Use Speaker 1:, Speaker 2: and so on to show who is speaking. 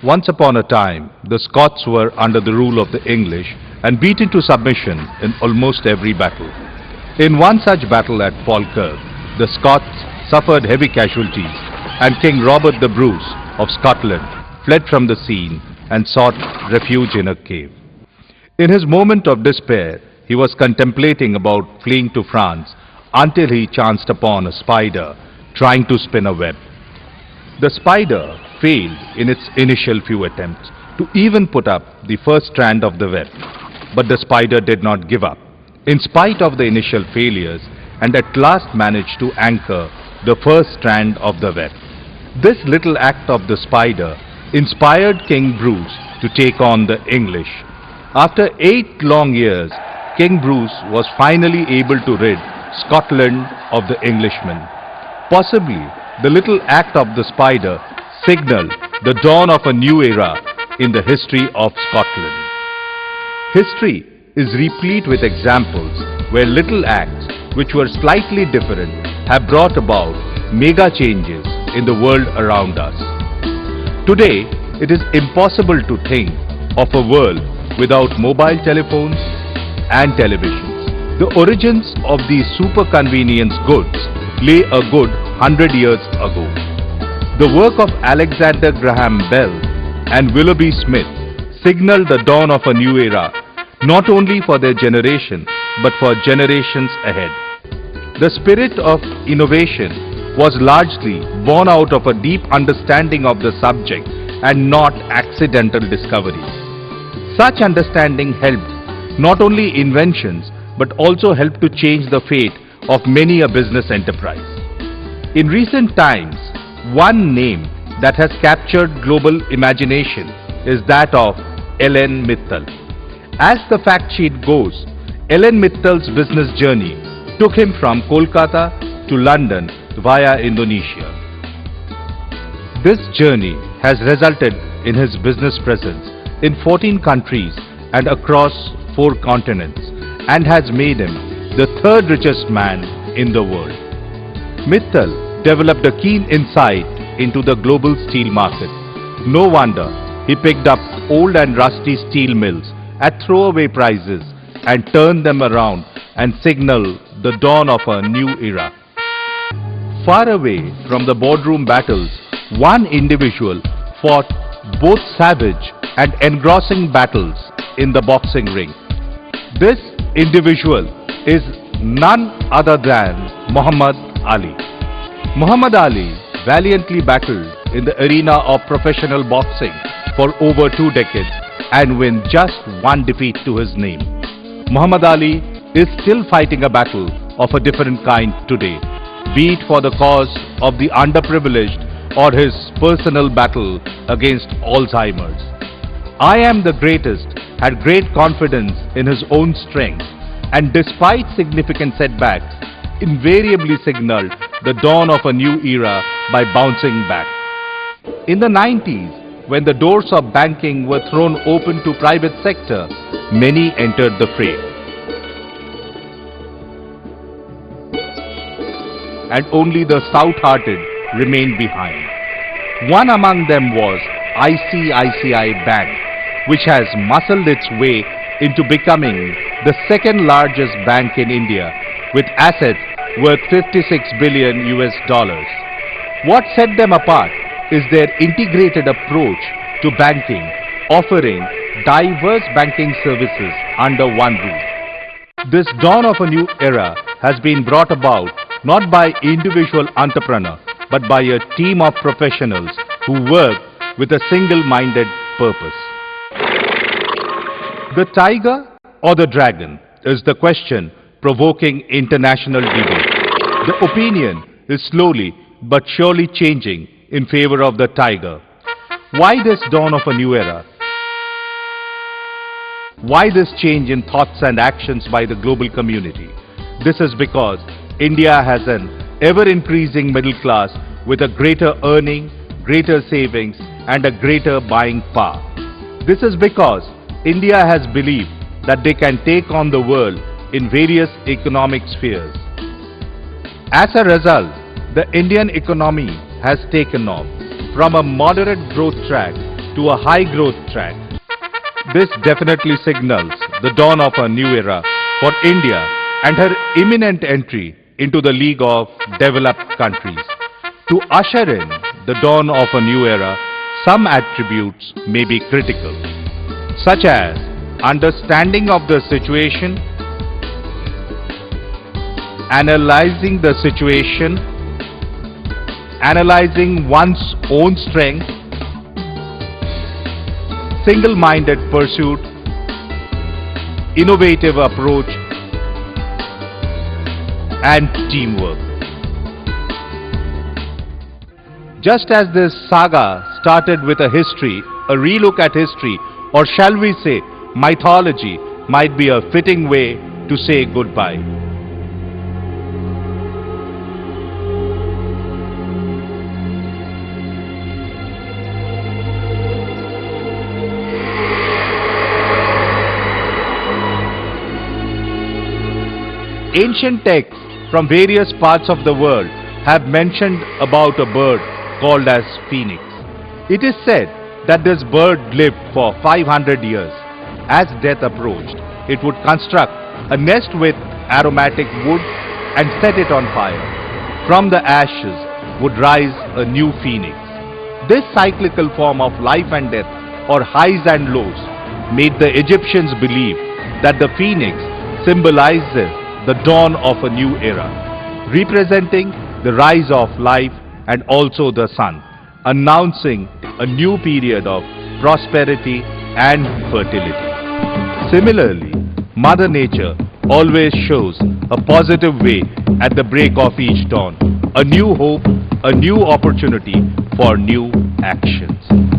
Speaker 1: Once upon a time, the Scots were under the rule of the English and beaten to submission in almost every battle. In one such battle at Falkirk, the Scots suffered heavy casualties and King Robert the Bruce of Scotland fled from the scene and sought refuge in a cave. In his moment of despair, he was contemplating about fleeing to France until he chanced upon a spider trying to spin a web. The spider failed in its initial few attempts to even put up the first strand of the web. But the spider did not give up, in spite of the initial failures, and at last managed to anchor the first strand of the web. This little act of the spider inspired King Bruce to take on the English. After 8 long years, King Bruce was finally able to rid Scotland of the Englishmen. Possibly, the little act of the spider signaled the dawn of a new era in the history of Scotland. History is replete with examples where little acts, which were slightly different, have brought about mega changes in the world around us. Today, it is impossible to think of a world without mobile telephones and televisions. The origins of these super convenience goods lay a good 100 years ago. The work of Alexander Graham Bell and Willoughby Smith signaled the dawn of a new era, not only for their generation, but for generations ahead. The spirit of innovation was largely born out of a deep understanding of the subject and not accidental discoveries. Such understanding helped not only inventions, but also helped to change the fate of many a business enterprise. In recent times, one name that has captured global imagination is that of Ellen Mittal. As the fact sheet goes, Ellen Mittal's business journey took him from Kolkata to London via Indonesia. This journey has resulted in his business presence in 14 countries and across 4 continents, and has made him the 3rd richest man in the world. Mittal developed a keen insight into the global steel market. No wonder he picked up old and rusty steel mills at throwaway prices and turned them around and signaled the dawn of a new era. Far away from the boardroom battles, one individual fought both savage and engrossing battles in the boxing ring. This individual is none other than Muhammad Ali. Muhammad Ali valiantly battled in the arena of professional boxing for over 2 decades and with just 1 defeat to his name. Muhammad Ali is still fighting a battle of a different kind today, be it for the cause of the underprivileged or his personal battle against Alzheimer's. I am the greatest had great confidence in his own strength, and despite significant setbacks, invariably signaled the dawn of a new era by bouncing back. In the 90s, when the doors of banking were thrown open to private sector, many entered the fray. And only the stout-hearted remained behind. One among them was ICICI Bank, which has muscled its way into becoming the 2nd largest bank in India with assets worth $56 billion. What set them apart is their integrated approach to banking, offering diverse banking services under one roof. This dawn of a new era has been brought about not by individual entrepreneur, but by a team of professionals who work with a single-minded purpose. The tiger or the dragon is the question provoking international debate. The opinion is slowly but surely changing in favor of the tiger. Why this dawn of a new era? Why this change in thoughts and actions by the global community? This is because India has an ever-increasing middle class with a greater earning, greater savings, and a greater buying power. This is because India has believed that they can take on the world in various economic spheres. As a result, the Indian economy has taken off from a moderate growth track to a high growth track. This definitely signals the dawn of a new era for India and her imminent entry into the League of Developed Countries. To usher in the dawn of a new era, some attributes may be critical, such as understanding of the situation, analyzing the situation, analyzing one's own strength, single-minded pursuit, innovative approach, and teamwork. Just as this saga started with a history, a relook at history, or shall we say mythology, might be a fitting way to say goodbye. Ancient texts from various parts of the world have mentioned about a bird called as phoenix. It is said that this bird lived for 500 years. As death approached, it would construct a nest with aromatic wood and set it on fire. From the ashes would rise a new phoenix. This cyclical form of life and death, or highs and lows, made the Egyptians believe that the phoenix symbolizes the dawn of a new era, representing the rise of life and also the sun, announcing a new period of prosperity and fertility. Similarly, Mother Nature always shows a positive way at the break of each dawn, a new hope, a new opportunity for new actions.